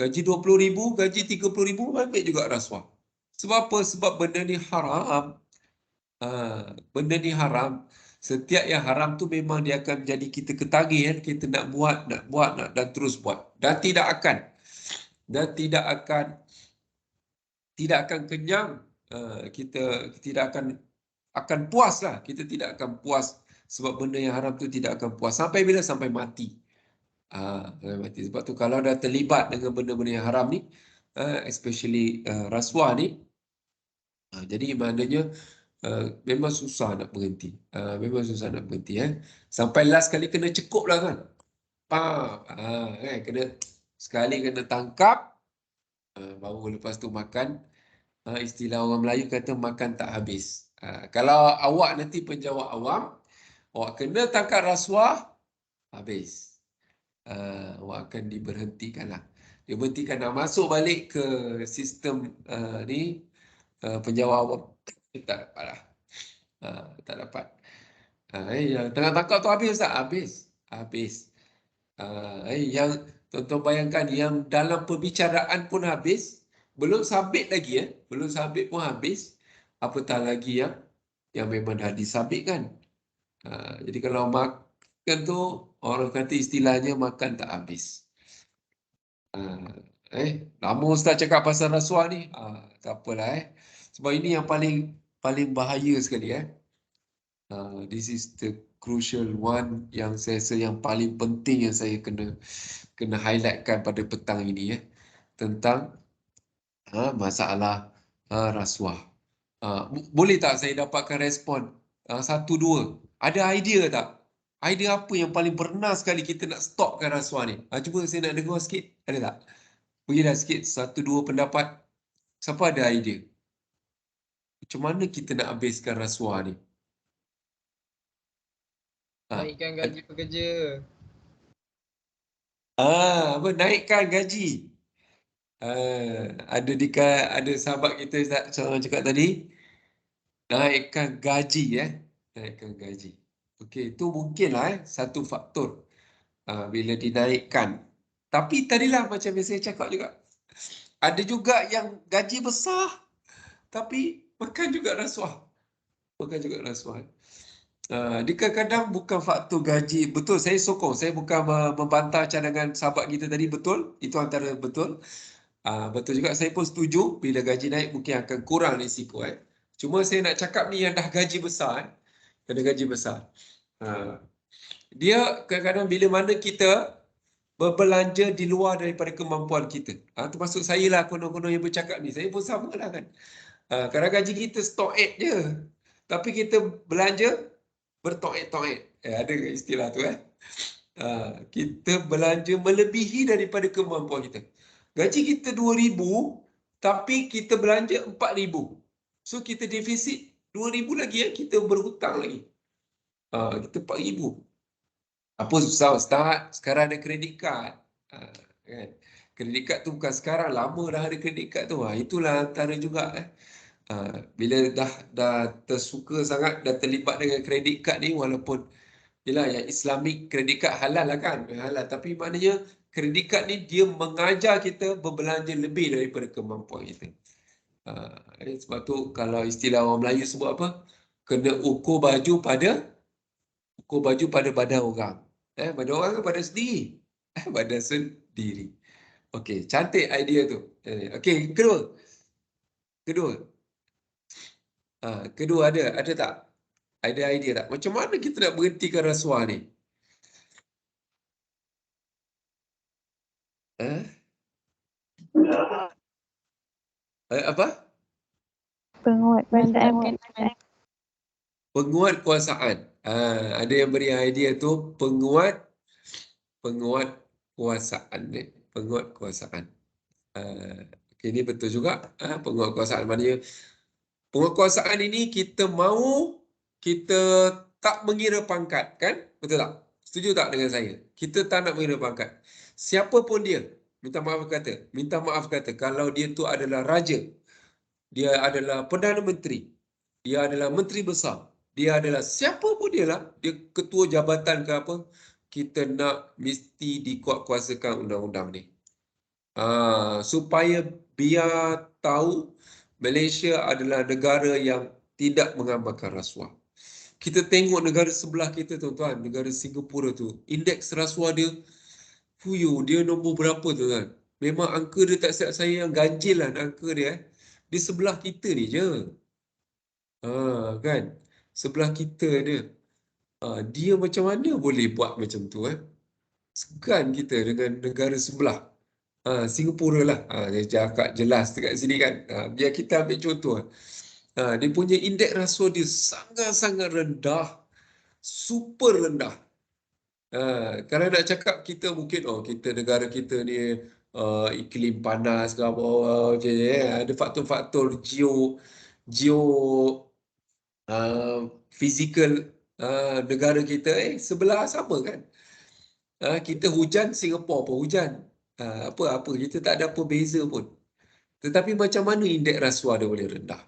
Gaji 20,000, gaji 30,000, ambil juga rasuah. Sebab apa? Sebab benda ni haram. Benda ni haram. Setiap yang haram tu memang dia akan menjadi kita ketagih kan? Kita nak buat dan terus buat. Dan tidak akan kenyang. Kita tidak akan puas lah. Kita tidak akan puas sebab benda yang haram tu tidak akan puas. Sampai bila? Sampai mati. Sebab tu kalau dah terlibat dengan benda-benda yang haram ni, especially rasuah ni, jadi maknanya memang susah nak berhenti. Sampai last kali kena cekup lah kan. Sekali kena tangkap, baru lepas tu makan. Istilah orang Melayu kata makan tak habis. Kalau awak nanti penjawat awam, awak kena tangkap rasuah, habis. Awak akan diberhentikan lah. Diberhentikan, nak masuk balik ke sistem penjawat awam, tak dapat lah. Tak dapat. Yang tengah tangkap tu habis tak? Habis. Yang tuan-tuan bayangkan, yang dalam perbicaraan pun habis, belum sabit lagi belum sabit pun habis, apatah lagi yang memang dah disabit kan. Jadi kalau makan tu, orang kata istilahnya makan tak habis. Lama Ustaz cakap pasal rasuah ni. Tak apalah sebab ini yang paling bahaya sekali this is the crucial one, yang saya rasa yang paling penting yang saya kena highlightkan pada petang ini tentang masalah rasuah. Boleh tak saya dapatkan respon 1-2? Ada idea tak? Idea apa yang paling benar sekali kita nak stopkan rasuah ni? Cuba saya nak dengar sikit. Ada tak? Berilah sikit satu dua pendapat. Siapa ada idea? Macam mana kita nak habiskan rasuah ni? Naikkan gaji pekerja. Apa naikkan gaji? Ada sahabat kita seorang cakap tadi, naikkan gaji naikkan gaji. Okey, itu mungkinlah satu faktor bila dinaikkan. Tapi tadilah macam yang saya cakap juga, ada juga yang gaji besar tapi makan juga rasuah. Dia kadang-kadang bukan faktor gaji. Betul, saya sokong. Saya bukan membantah cadangan sahabat kita tadi. Betul, itu antara betul. Betul juga, saya pun setuju bila gaji naik mungkin akan kurang risiko. Cuma saya nak cakap ni yang dah gaji besar. Ada gaji besar. Dia kadang-kadang bila mana kita berbelanja di luar daripada kemampuan kita. Termasuk saya lah, konon-konon yang bercakap ni. Saya pun sama lah kan. Kadang gaji kita stok je. Tapi kita belanja bertoek-toek. Ada istilah tu kita belanja melebihi daripada kemampuan kita. Gaji kita 2,000 tapi kita belanja 4,000. So kita defisit 2,000 lagi kita berhutang lagi. Kita 4,000. Apa susah start? Sekarang ada kredit kad. Kan? Kredit kad tu bukan sekarang, lama dah ada kredit kad tu. Itulah antara juga bila dah tersuka sangat, dah terlibat dengan kredit kad ni, walaupun yelah yang Islamic kredit kad halal lah kan, halal, tapi maknanya kredit kad ni dia mengajar kita berbelanja lebih daripada kemampuan kita. Sebab tu kalau istilah orang Melayu sebut apa, kena ukur baju pada badan orang. Badan orang kan badan sendiri. Badan sendiri. Okey, cantik idea tu. Okey, kedua ada tak? Ada idea tak? Macam mana kita nak berhentikan rasuah ni? Apa? Penguat Penguat kuasaan. Ada yang beri idea tu penguat kuasaan ni. Penguat kuasaan. Okay, ini betul juga. Penguat kuasaan maknanya penguatkuasaan ini kita tak mengira pangkat, kan? Betul tak? Setuju tak dengan saya? Kita tak nak mengira pangkat. Siapa pun dia, minta maaf kata, kalau dia tu adalah raja, dia adalah Perdana Menteri, dia adalah Menteri Besar, dia adalah siapa pun dia lah, dia ketua jabatan ke apa, kita nak mesti dikuatkuasakan undang-undang ni. Supaya biar tahu Malaysia adalah negara yang tidak mengamalkan rasuah. Kita tengok negara sebelah kita tuan-tuan, negara Singapura tu, indeks rasuah dia, dia nombor berapa tuan-tuan? Memang angka dia tak silap saya yang ganjil lah angka dia. Di sebelah kita ni je. Kan? Sebelah kita dia. Dia macam mana boleh buat macam tu? Segan kita dengan negara sebelah. Singapura lah. Dia cakap jelas dekat sini kan. Biar kita ambil contoh. Dia punya indeks rasuah dia sangat-sangat rendah. Super rendah. Kalau nak cakap kita mungkin, kita negara kita ni iklim panas ke apa, ada faktor-faktor geo fizikal negara kita sebelah sama kan. Kita hujan, Singapura pun hujan. Apa kita tak ada apa beza pun. Tetapi macam mana indeks rasuah dia boleh rendah?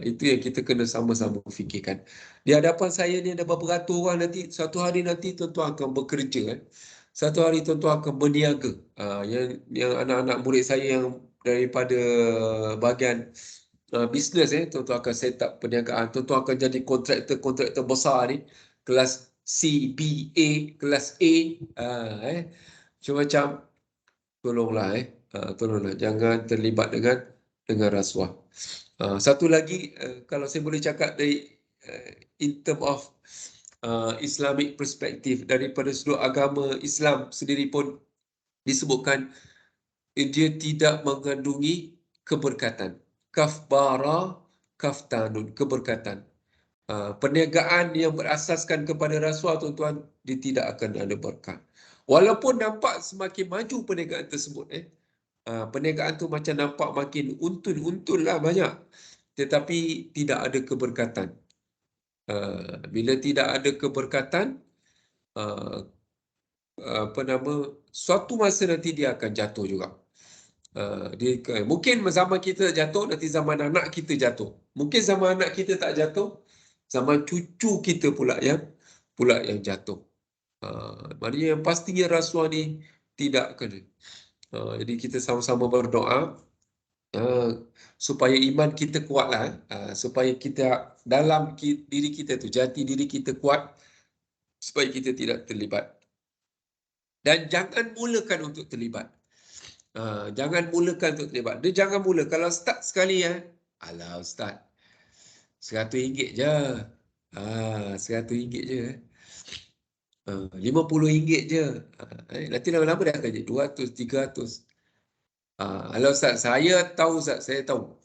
Itu yang kita kena sama-sama fikirkan. Di hadapan saya ni ada beberapa orang nanti, satu hari nanti tuan-tuan akan bekerja. Satu hari tuan-tuan akan berniaga. Yang anak-anak murid saya yang daripada bahagian bisnes, tuan-tuan akan set up perniagaan. Tuan-tuan akan jadi kontraktor besar ni. Kelas C, B, A, kelas A. Macam tolonglah jangan terlibat dengan rasuah. Satu lagi, kalau saya boleh cakap dari in term of Islamic perspective, daripada sudut agama Islam sendiri pun disebutkan dia tidak mengandungi keberkatan. Kafbara, kaftanun, keberkatan. Perniagaan yang berasaskan kepada rasuah tuan-tuan, dia tidak akan ada berkat. Walaupun nampak semakin maju perniagaan tersebut, perniagaan tu macam nampak makin untun lah banyak. Tetapi tidak ada keberkatan. Bila tidak ada keberkatan, suatu masa nanti dia akan jatuh juga. Mungkin zaman kita jatuh, nanti zaman anak kita jatuh. Mungkin zaman anak kita tak jatuh, zaman cucu kita pula yang jatuh. Maknanya yang pastinya rasuah ni tidak kena. Jadi kita sama-sama berdoa supaya iman kita kuatlah, supaya kita dalam diri kita tu, jati diri kita kuat, supaya kita tidak terlibat. Dan jangan mulakan untuk terlibat. Jangan mulakan untuk terlibat. Dia jangan mula. Kalau start sekali, alah Ustaz, RM100 je. RM100 je. RM50 je. Nanti lama-lama dah akan jadi 200, 300. Alah Ustaz, saya tahu Ustaz, saya tahu.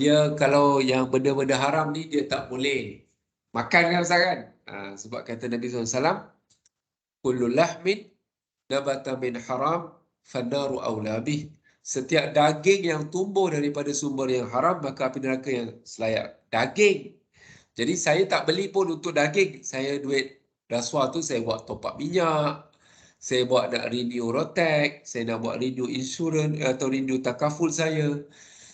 Dia kalau yang benda-benda haram ni, dia tak boleh makan kan Ustaz kan? Sebab kata Nabi SAW, kullu lahmin nabata min haram fannaru awla bih. Setiap daging yang tumbuh daripada sumber yang haram, maka api neraka yang selayak. Daging. Jadi saya tak beli pun untuk daging. Saya duit rasuah tu saya buat top up minyak. Saya buat nak renew rotek. Saya nak buat renew insurans atau renew takaful saya.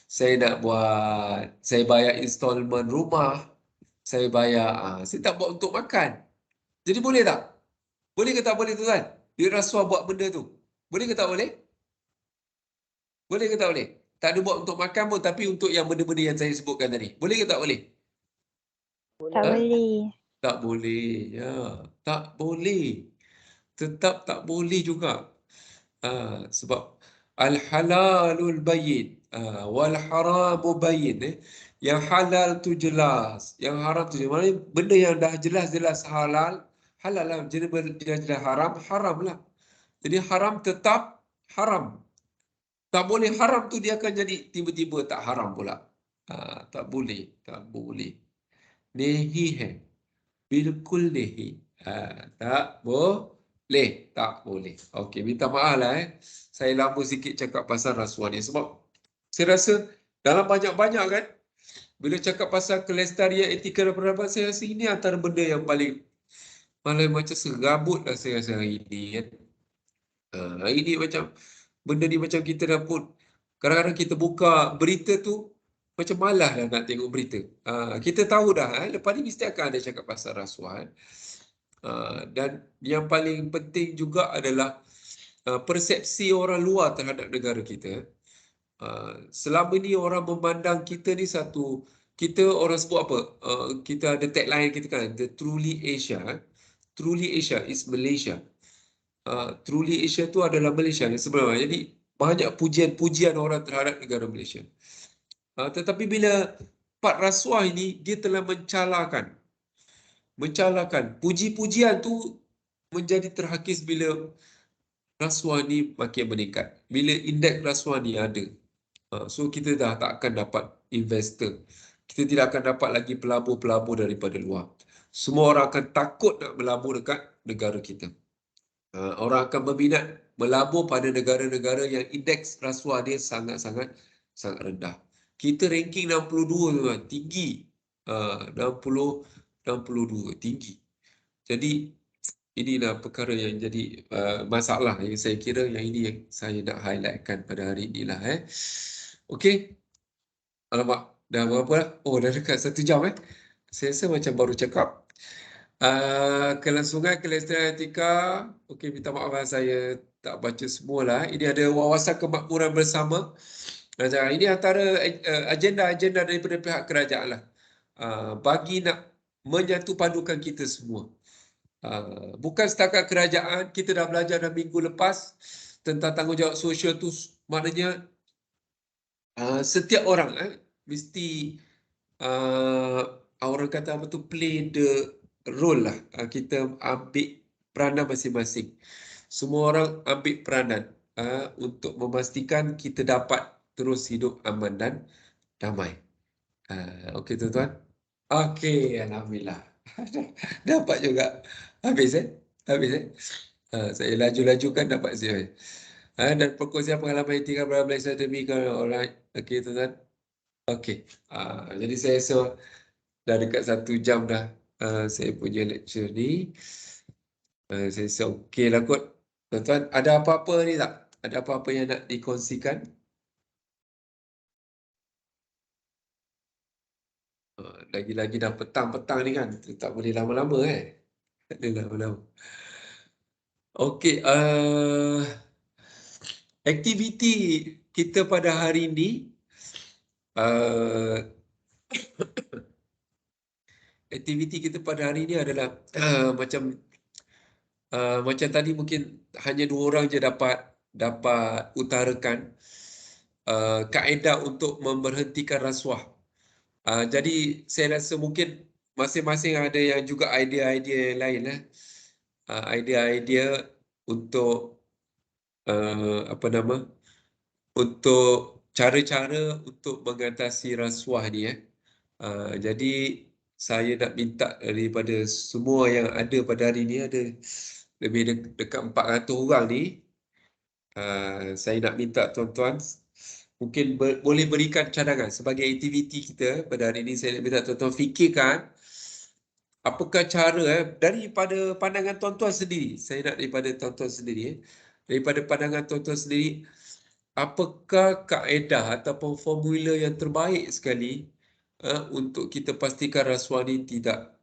Saya nak buat, saya bayar installment rumah. Saya bayar, saya tak buat untuk makan. Jadi boleh tak? Boleh ke tak boleh tuan? Dia rasuah buat benda tu. Boleh ke tak boleh? Boleh ke tak boleh? Tak ada buat untuk makan pun, tapi untuk yang benda-benda yang saya sebutkan tadi. Boleh ke tak boleh? Tak boleh. Tak boleh. Ya, tak boleh. Tetap tak boleh juga. Sebab al-halalul bayyin wal haramu bayyin. Yang halal tu jelas, yang haram tu jelas. Maksudnya benda yang dah jelas-jelas halal, halal lah. Jadi jelas-jelas haram, haram lah. Jadi haram tetap haram. Tak boleh haram tu dia akan jadi tiba-tiba tak haram pula. Tak boleh, tak boleh. Nehi hai. Bilkul nehi. Tak boleh, tak boleh. Okey, minta maaf lah saya lama sikit cakap pasal rasuah ni sebab saya rasa dalam banyak-banyak kan bila cakap pasal kelestarian etika dan peradaban, saya rasa ini antara benda yang paling macam serabut lah saya rasa hari ini kan. Hari ni macam benda ni macam kita dah pun kadang-kadang kita buka berita tu macam malas dah nak tengok berita. Kita tahu dah lepas ni mesti akan ada cakap pasal rasuah. Dan yang paling penting juga adalah persepsi orang luar terhadap negara kita. Selama ni orang memandang kita ni satu, kita orang sebut apa? Kita ada tagline kita kan, the truly Asia. Truly Asia is Malaysia. Truly Asia tu adalah Malaysia sebenarnya. Jadi banyak pujian-pujian orang terhadap negara Malaysia. Tetapi bila part rasuah ini, dia telah mencalakan. Puji-pujian tu menjadi terhakis bila rasuah ni makin meningkat. Bila indeks rasuah ni ada. So kita dah tak akan dapat investor. Kita tidak akan dapat lagi pelabur-pelabur daripada luar. Semua orang akan takut nak melabur dekat negara kita. Orang akan berminat melabur pada negara-negara yang indeks rasuah dia sangat-sangat rendah. Kita ranking 62 tuan, tinggi. 62 tinggi. Jadi inilah perkara yang jadi masalah yang saya kira yang ini yang saya nak highlightkan pada hari inilah. Okey. Alamak, dah berapa dah? Oh, dah dekat 1 jam Saya rasa macam baru cakap. Kelangsungan kelestarian etika. Okey, minta maaf saya tak baca semualah. Ini ada wawasan kemakmuran bersama. Ini antara agenda-agenda daripada pihak kerajaan lah. Bagi nak menyatu padukan kita semua. Bukan setakat kerajaan, kita dah belajar dah minggu lepas tentang tanggungjawab sosial tu, maknanya setiap orang mesti orang kata apa tu, play the role lah. Kita ambil peranan masing-masing. Semua orang ambil peranan untuk memastikan kita dapat terus hidup aman dan damai. Okey tuan-tuan. Okey, alhamdulillah. Dapat juga. Habis Habis Saya laju-lajukan dapat 0. Dan perkongsian pengalaman etika pada Malaysia demi alright. Okey tuan-tuan. Okey. Jadi saya rasa dah dekat 1 jam dah saya punya lecture ni. Saya rasa okey lah kot. Tuan-tuan, ada apa-apa ni tak? Ada apa-apa yang nak dikongsikan? Lagi-lagi dah petang-petang ni kan. Tak boleh lama-lama Tak boleh lama-lama. Okey. Aktiviti kita pada hari ni aktiviti kita pada hari ni adalah macam tadi mungkin hanya 2 orang je dapat utarakan kaedah untuk memberhentikan rasuah. Jadi saya rasa mungkin masing-masing ada yang juga idea-idea yang lain idea-idea untuk untuk cara-cara untuk mengatasi rasuah ni jadi saya nak minta daripada semua yang ada pada hari ni, ada lebih dekat 400 orang ni, saya nak minta tuan-tuan mungkin boleh berikan cadangan sebagai aktiviti kita pada hari ini. Saya nak minta tuan-tuan fikirkan apakah cara daripada pandangan tuan-tuan sendiri. Saya nak daripada tuan-tuan sendiri daripada pandangan tuan-tuan sendiri, apakah kaedah ataupun formula yang terbaik sekali untuk kita pastikan rasuah ni tidak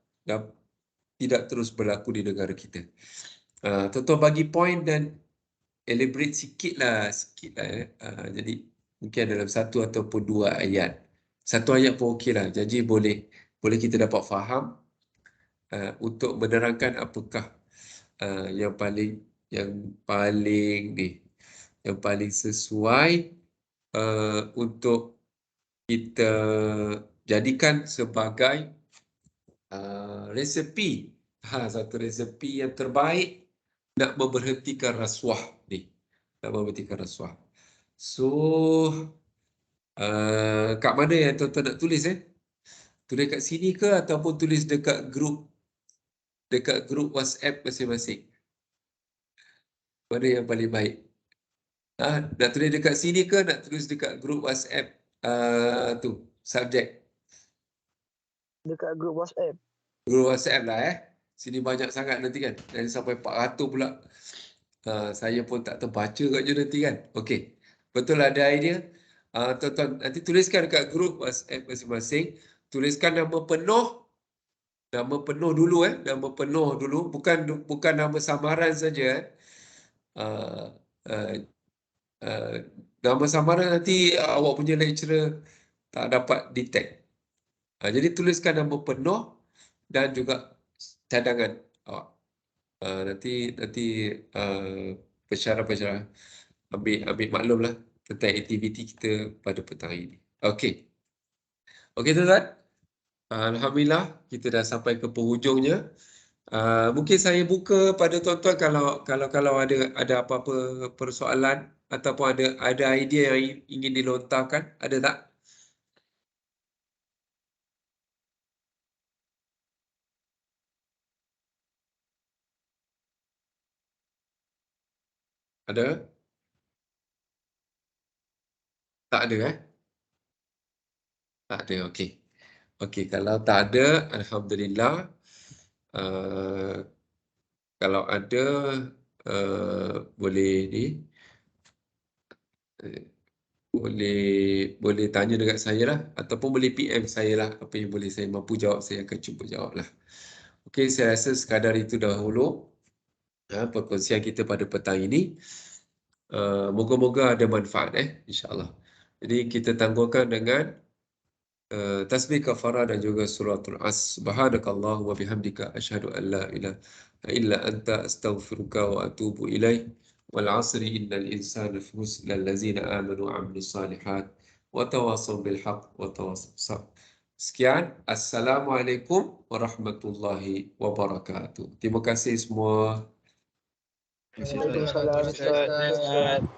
terus berlaku di negara kita. Tuan-tuan bagi point dan elaborate sikit lah. Jadi mungkin dalam 1 ataupun 2 ayat. 1 ayat pun okey lah. Jadi boleh kita dapat faham untuk menerangkan apakah yang paling sesuai untuk kita jadikan sebagai resepi. Satu resepi yang terbaik nak memberhentikan rasuah ni. So, kat mana yang tuan-tuan nak tulis Tulis kat sini ke ataupun tulis dekat grup WhatsApp masing-masing? Mana yang paling baik? Nak tulis dekat sini ke nak tulis dekat grup WhatsApp subjek? Dekat grup WhatsApp. Grup WhatsApp lah Sini banyak sangat nanti kan. Nanti sampai 400 pula. Saya pun tak terbaca kat je nanti kan. Okey. Betul ada idea? Tuan-tuan nanti tuliskan dekat grup WhatsApp masing-masing. Tuliskan nama penuh dulu nama penuh dulu, bukan nama samaran saja nama samaran nanti awak punya lecturer tak dapat detect. Jadi tuliskan nama penuh dan juga cadangan awak. Nanti pensyarah ambil maklumlah tentang aktiviti kita pada petang ini. Okey. Okey tuan-tuan. Alhamdulillah kita dah sampai ke penghujungnya. Mungkin saya buka pada tuan-tuan kalau ada apa-apa persoalan ataupun ada idea yang ingin dilontarkan, ada tak? Ada? Tak ada Tak ada, okey. Okey, kalau tak ada, alhamdulillah. Kalau ada boleh tanya dekat saya lah ataupun boleh PM saya lah, apa yang boleh saya mampu jawab saya akan cuba jawab lah. Okey, saya rasa sekadar itu dahulu perkongsian kita pada petang ini. Moga-moga ada manfaat insya-Allah. Jadi kita tangguhkan dengan tasbih kafarah dan juga suratul as. Subhanakallah wa bihamdika asyhadu an la ilaha illa anta astaghfiruka wa atubu ilaik. Wal 'asri innal insana lafi khusr illa allazina amanu wa 'amilus salihat wa tawassaw bil haqq wa tawassaw bis sabr. Sekian, assalamualaikum warahmatullahi wabarakatuh. Terima kasih semua. Waalaikumsalam.